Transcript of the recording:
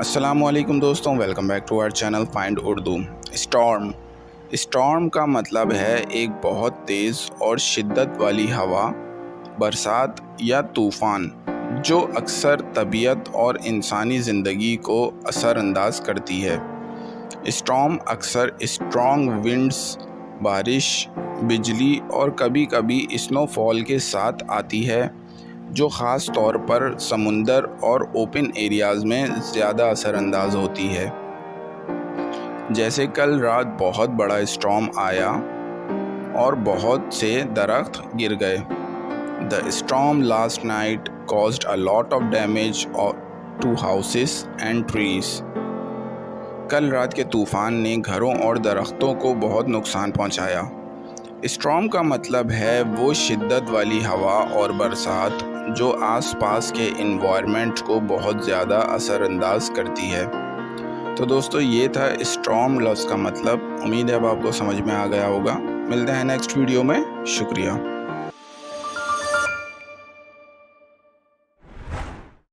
अस्सलाम वालेकुम दोस्तों, welcome back to our channel find Urdu. Storm का मतलब है एक बहुत तेज़ और शिद्दत वाली हवा, बरसात या तूफ़ान जो अक्सर तबीयत और इंसानी ज़िंदगी को असरअंदाज करती है। स्टॉर्म अक्सर स्ट्रॉन्ग विंड्स, बारिश, बिजली और कभी कभी स्नोफॉल के साथ आती है, जो ख़ास तौर पर समुंदर और ओपन एरियाज़ में ज़्यादा असरअंदाज होती है। जैसे कल रात बहुत बड़ा स्टॉर्म आया और बहुत से दरख्त गिर गए। The storm last night caused a lot of damage to houses and trees. कल रात के तूफ़ान ने घरों और दरख्तों को बहुत नुकसान पहुंचाया। स्टॉर्म का मतलब है वो शिद्दत वाली हवा और बरसात जो आसपास के इन्वायरमेंट को बहुत ज़्यादा असरअंदाज करती है। तो दोस्तों, ये था स्टॉर्म लफ्ज़ का मतलब। उम्मीद है अब आपको समझ में आ गया होगा। मिलते हैं नेक्स्ट वीडियो में। शुक्रिया।